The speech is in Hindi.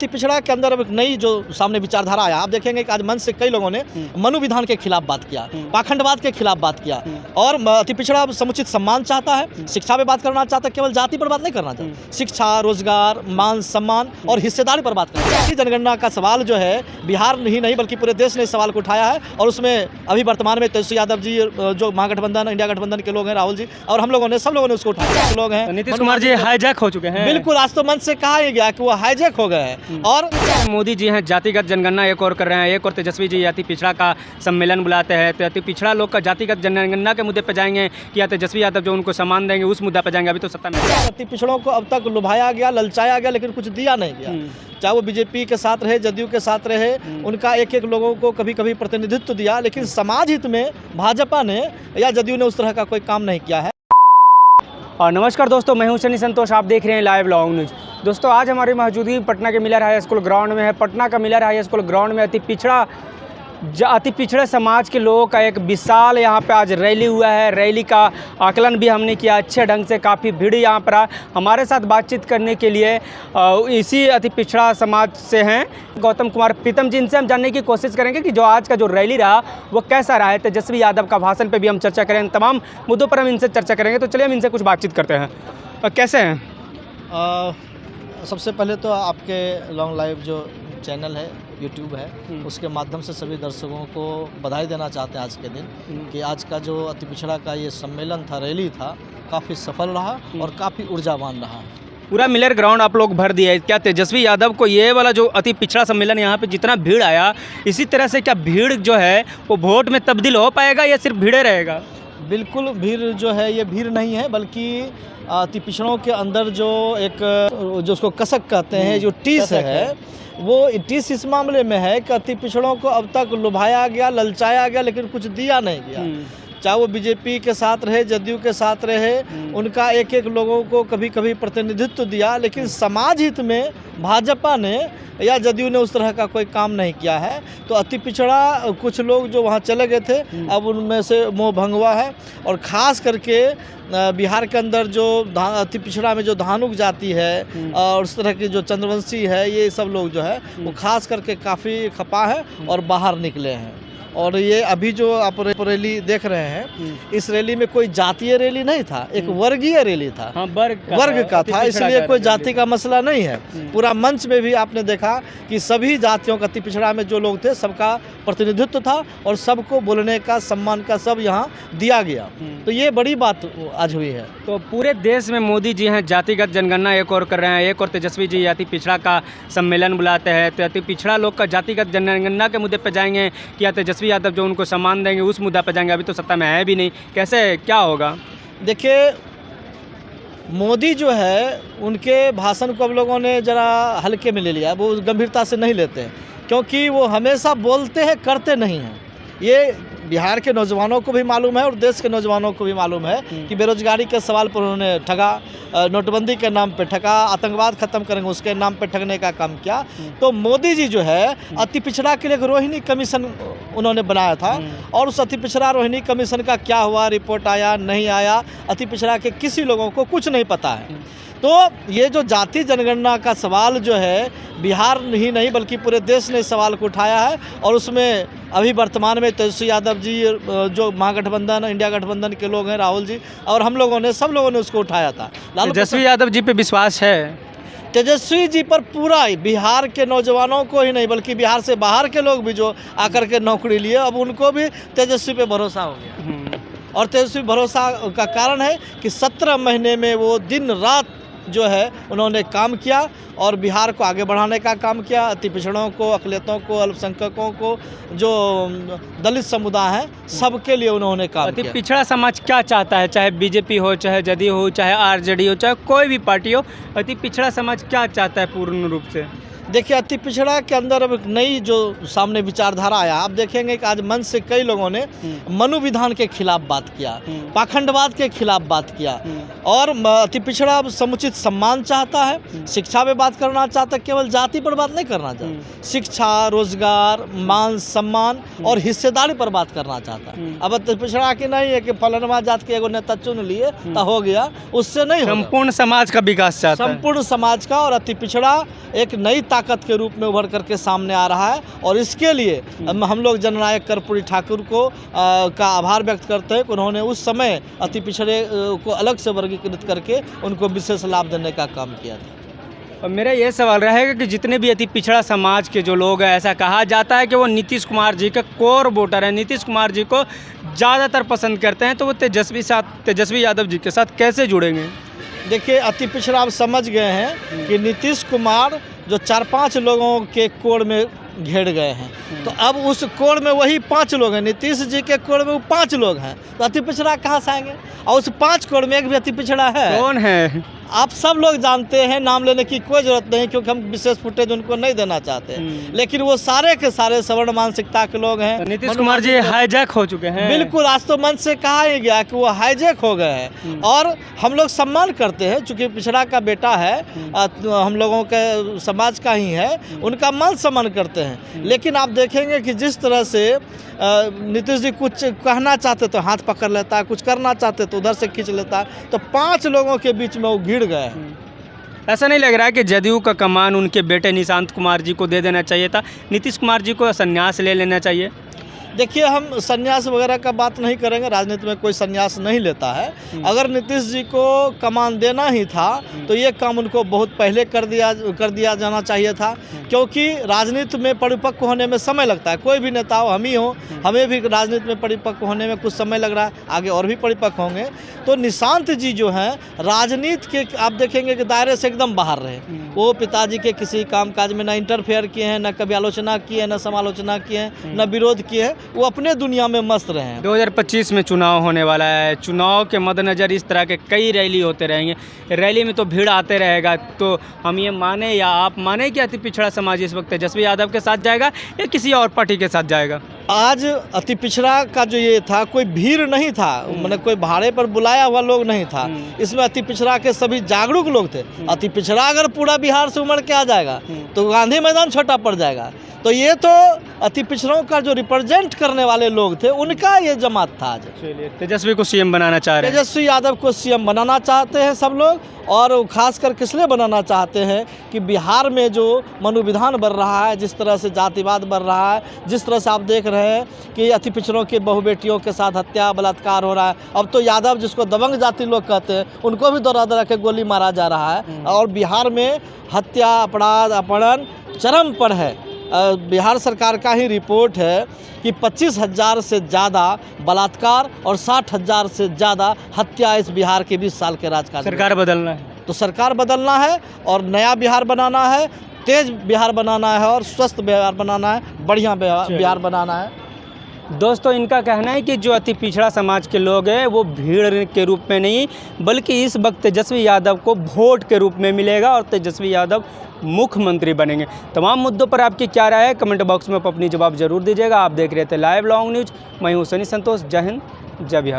अति पिछड़ा के अंदर अब एक नई जो सामने विचारधारा आया, आप देखेंगे कि आज मंच से कई लोगों ने मनु विधान के खिलाफ बात किया, पाखंडवाद के खिलाफ बात किया और अति पिछड़ा समुचित सम्मान चाहता है, शिक्षा पे बात करना चाहता है, केवल जाति पर बात नहीं करना चाहता, शिक्षा, रोजगार, मान सम्मान और हिस्सेदारी पर बात करना है। जनगणना का सवाल जो है बिहार ही नहीं बल्कि पूरे देश ने इस सवाल को उठाया है और उसमें अभी वर्तमान में तेजस्वी यादव जी जो महागठबंधन इंडिया गठबंधन के लोग हैं, राहुल जी और हम लोगों ने सब लोगों ने उसको उठाया। लोग हैं नीतीश कुमार जी हाईजैक हो चुके हैं। बिल्कुल, आज तो मंच से कहा ही गया कि वो हाईजैक हो गए हैं। और मोदी जी हैं जातिगत जनगणना एक और कर रहे हैं, एक और तेजस्वी जी अति पिछड़ा का सम्मेलन बुलाते हैं, तो अति पिछड़ा लोग का जातिगत जनगणना के मुद्दे पे जाएंगे कि या तेजस्वी यादव जो उनको सम्मान देंगे उस मुद्दा पे जाएंगे। अभी तो सत्ता में अति पिछड़ों को अब तक लुभाया गया, ललचाया गया, लेकिन कुछ दिया नहीं गया। चाहे वो बीजेपी के साथ रहे, जदयू के साथ रहे, उनका एक एक लोगों को कभी कभी प्रतिनिधित्व दिया, लेकिन समाज हित में भाजपा ने या जदयू ने उस तरह का कोई काम नहीं किया है। और नमस्कार दोस्तों, मैं हूं सनी संतोष, आप देख रहे हैं लाइव लॉन्ग न्यूज़। दोस्तों आज हमारी मौजूदगी पटना के मिलर हाई स्कूल ग्राउंड में है। पटना का मिलर हाई स्कूल ग्राउंड में अति पिछड़े समाज के लोगों का एक विशाल यहाँ पे आज रैली हुआ है। रैली का आकलन भी हमने किया अच्छे ढंग से, काफ़ी भीड़ यहाँ पर हमारे साथ बातचीत करने के लिए इसी अति पिछड़ा समाज से हैं गौतम कुमार प्रीतम जी। इनसे हम जानने की कोशिश करेंगे कि जो आज का जो रैली रहा वो कैसा रहा है। तेजस्वी यादव का भाषण पे भी हम चर्चा करेंगे, तमाम मुद्दों पर हम इनसे चर्चा करेंगे। तो चलिए हम इनसे कुछ बातचीत करते हैं। कैसे हैं? सबसे पहले तो आपके लॉन्ग लाइव जो चैनल है, यूट्यूब है, उसके माध्यम से सभी दर्शकों को बधाई देना चाहते हैं आज के दिन कि आज का जो अति पिछड़ा का ये सम्मेलन था, रैली था, काफ़ी सफल रहा और काफ़ी ऊर्जावान रहा। पूरा मिलर ग्राउंड आप लोग भर दिए। क्या तेजस्वी यादव को ये वाला जो अति पिछड़ा सम्मेलन यहाँ पे जितना भीड़ आया, इसी तरह से क्या भीड़ जो है वो वोट में तब्दील हो पाएगा या सिर्फ भीड़े रहेगा? बिल्कुल, भीड़ जो है ये भीड़ नहीं है, बल्कि अति पिछड़ों के अंदर जो एक जो उसको कसक कहते हैं, जो टीस है, वो टीस इस मामले में है कि अति पिछड़ों को अब तक लुभाया गया, ललचाया गया, लेकिन कुछ दिया नहीं गया। चाहे वो बीजेपी के साथ रहे, जदयू के साथ रहे, उनका एक एक लोगों को कभी कभी प्रतिनिधित्व दिया, लेकिन समाज हित में भाजपा ने या जदयू ने उस तरह का कोई काम नहीं किया है। तो अति पिछड़ा कुछ लोग जो वहाँ चले गए थे, अब उनमें से मोह भंग हुआ है। और ख़ास करके बिहार के अंदर जो अति पिछड़ा में जो धानुक जाति है और उस तरह की जो चंद्रवंशी है, ये सब लोग जो है वो खास करके काफ़ी खपा है और बाहर निकले हैं। और ये अभी जो आप रैली देख रहे हैं, इस रैली में कोई जातीय रैली नहीं था, एक वर्गीय रैली था। हाँ, वर्ग का था, इसलिए कोई जाति का मसला नहीं है। पूरा मंच में भी आपने देखा कि सभी जातियों का, अति पिछड़ा में जो लोग थे सबका प्रतिनिधित्व था और सबको बोलने का, सम्मान का सब यहाँ दिया गया। तो ये बड़ी बात आज हुई है। तो पूरे देश में मोदी जी हैं जातिगत जनगणना एक और कर रहे हैं, एक और तेजस्वी जी अति पिछड़ा का सम्मेलन बुलाते हैं, तो अति पिछड़ा लोग का जातिगत जनगणना के मुद्दे पे जाएंगे कि या तेजस्वी यादव जो उनको सम्मान देंगे उस मुद्दा पे जाएंगे। अभी तो सत्ता में है भी नहीं, कैसे क्या होगा? देखिए, मोदी जो है उनके भाषण को अब लोगों ने ज़रा हल्के में ले लिया, वो गंभीरता से नहीं लेते हैं, क्योंकि वो हमेशा बोलते हैं, करते नहीं हैं। ये बिहार के नौजवानों को भी मालूम है और देश के नौजवानों को भी मालूम है कि बेरोजगारी के सवाल पर उन्होंने ठगा, नोटबंदी के नाम पे ठगा, आतंकवाद खत्म करेंगे उसके नाम पे ठगने का काम किया। तो मोदी जी जो है अति पिछड़ा के लिए एक रोहिणी कमीशन उन्होंने बनाया था और उस अति पिछड़ा रोहिणी कमीशन का क्या हुआ, रिपोर्ट आया नहीं आया, अति पिछड़ा के किसी लोगों को कुछ नहीं पता है। तो ये जो जाति जनगणना का सवाल जो है बिहार ही नहीं बल्कि पूरे देश ने इस सवाल को उठाया है और उसमें अभी वर्तमान में तेजस्वी यादव जी जो महागठबंधन इंडिया गठबंधन के लोग हैं, राहुल जी और हम लोगों ने सब लोगों ने उसको उठाया था। तेजस्वी यादव जी पे विश्वास है? तेजस्वी जी पर पूरा बिहार के नौजवानों को ही नहीं बल्कि बिहार से बाहर के लोग भी जो आकर के नौकरी लिए, अब उनको भी तेजस्वी पे भरोसा हो गया। और तेजस्वी भरोसा का कारण है कि 17 महीने में वो दिन रात जो है उन्होंने काम किया और बिहार को आगे बढ़ाने का काम किया। अति पिछड़ों को, अकलियतों को, अल्पसंख्यकों को, जो दलित समुदाय है, सबके लिए उन्होंने काम किया। अति पिछड़ा समाज क्या चाहता है, चाहे बीजेपी हो, चाहे जदयू हो, चाहे आरजेडी हो, चाहे कोई भी पार्टी हो, अति पिछड़ा समाज क्या चाहता है पूर्ण रूप से? देखिए, अति पिछड़ा के अंदर अब एक नई जो सामने विचारधारा आया, आप देखेंगे कि आज मंच से कई लोगों ने मनु विधान के खिलाफ बात किया, पाखंडवाद के खिलाफ बात किया और अति पिछड़ा समुचित सम्मान चाहता है, शिक्षा पे बात करना चाहता है, केवल जाति पर बात नहीं करना चाहता, शिक्षा, रोजगार, मान सम्मान और हिस्सेदारी पर बात करना चाहता है। अब अति पिछड़ा की नहीं है कि फलाना जात के एगो नेता चुन लिए तो हो गया, उससे नहीं होगा। संपूर्ण समाज का विकास चाहता है। संपूर्ण समाज का, और अति पिछड़ा एक नई ताकत के रूप में उभर करके सामने आ रहा है। और इसके लिए हम लोग जननायक कर्पूरी ठाकुर को का आभार व्यक्त करते हैं कि उन्होंने उस समय अति पिछड़े को अलग से वर्गीकृत करके उनको विशेष लाभ देने का काम किया था। और मेरा ये सवाल रहेगा कि जितने भी अति पिछड़ा समाज के जो लोग हैं, ऐसा कहा जाता है कि वो नीतीश कुमार जी का कोर वोटर है, नीतीश कुमार जी को ज़्यादातर पसंद करते हैं, तो वो तेजस्वी यादव जी के साथ कैसे जुड़ेंगे? देखिए, अति पिछड़ा आप समझ गए हैं कि नीतीश कुमार जो 4-5 लोगों के कोर में घेर गए हैं, तो अब उस कोर में वही 5 लोग हैं, नीतीश जी के कोर में वो 5 लोग हैं, तो अति पिछड़ा कहाँ से आएंगे? और उस 5 कोर में एक भी अति पिछड़ा है? कौन है? आप सब लोग जानते हैं, नाम लेने की कोई जरूरत नहीं, क्योंकि हम विशेष फुटेज उनको नहीं देना चाहते, लेकिन वो सारे के सारे सवर्ण मानसिकता के लोग हैं। नीतीश कुमार जी हाईजैक हो चुके हैं। बिल्कुल, आज तो मंच से कहा ही गया कि वो हाईजैक हो गए हैं, और हम लोग सम्मान करते हैं, चूंकि पिछड़ा का बेटा है, हम लोगों के समाज का ही है, उनका मान सम्मान करते हैं। लेकिन आप देखेंगे कि जिस तरह से नीतीश जी कुछ कहना चाहते तो हाथ पकड़ लेता है, कुछ करना चाहते तो उधर से खींच लेता है, तो 5 लोगों के बीच में वो गिर गए हैं। ऐसा नहीं लग रहा है कि जदयू का कमान उनके बेटे निशांत कुमार जी को दे देना चाहिए था, नीतीश कुमार जी को संन्यास ले लेना चाहिए? देखिए, हम संन्यास वगैरह का बात नहीं करेंगे, राजनीति में कोई संन्यास नहीं लेता है। अगर नीतीश जी को कमान देना ही था तो ये काम उनको बहुत पहले कर दिया जाना चाहिए था, क्योंकि राजनीति में परिपक्व होने में समय लगता है। कोई भी नेता हो, हम ही हो, हमें भी राजनीति में परिपक्व होने में कुछ समय लग रहा है, आगे और भी परिपक्व होंगे। तो निशांत जी जो हैं, राजनीति के आप देखेंगे कि दायरे से एकदम बाहर रहे। वो पिताजी के किसी कामकाज में न इंटरफेयर किए हैं, न कभी आलोचना की है, न समालोचना की है, न विरोध किए हैं, वो अपने दुनिया में मस्त रहे हैं। 2025 में चुनाव होने वाला है, चुनाव के मद्देनज़र इस तरह के कई रैली होते रहेंगे, रैली में तो भीड़ आते रहेगा, तो हम ये माने या आप माने कि अति पिछड़ा समाज इस वक्त तेजस्वी यादव के साथ जाएगा या किसी और पार्टी के साथ जाएगा? आज अति पिछड़ा का जो ये था, कोई भीड़ नहीं था, मैंने कोई भाड़े पर बुलाया हुआ लोग नहीं था, इसमें अति पिछड़ा के सभी जागरूक लोग थे। अति पिछड़ा अगर पूरा बिहार से उमड़ के आ जाएगा तो गांधी मैदान छोटा पड़ जाएगा। तो ये तो अति पिछड़ों का जो रिप्रेजेंट करने वाले लोग थे, उनका ये जमात था आज। तेजस्वी को सीएम बनाना चाह रहे हैं, तेजस्वी यादव को सीएम बनाना चाहते हैं सब लोग, और खासकर किस लिए बनाना चाहते हैं कि बिहार में जो मनोविधान बढ़ रहा है, जिस तरह से जातिवाद बढ़ रहा है, जिस तरह से आप देख रहे हैं कि अति पिछड़ों के बहु बेटियों के साथ हत्या बलात्कार हो रहा है। अब तो यादव, जिसको दबंग जाति लोग कहते हैं, उनको भी दौरा दौरा के गोली मारा जा रहा है, और बिहार में हत्या, अपराध, अपहरण चरम पर है। बिहार सरकार का ही रिपोर्ट है कि 25,000 से ज़्यादा बलात्कार और 60,000 से ज़्यादा हत्या इस बिहार के 20 साल के राजकाल। सरकार बदलना है तो सरकार बदलना है, और नया बिहार बनाना है, तेज बिहार बनाना है, और स्वस्थ बिहार बनाना है, बढ़िया बिहार बनाना है। दोस्तों, इनका कहना है कि जो अति पिछड़ा समाज के लोग हैं वो भीड़ के रूप में नहीं, बल्कि इस वक्त तेजस्वी यादव को वोट के रूप में मिलेगा और तेजस्वी यादव मुख्यमंत्री बनेंगे। तमाम मुद्दों पर आपकी क्या राय है, कमेंट बॉक्स में अपनी जवाब जरूर दीजिएगा। आप देख रहे थे लाइव लॉन्ग न्यूज़, मैं हूं सनी संतोष। जय हिंद, जय बिहार।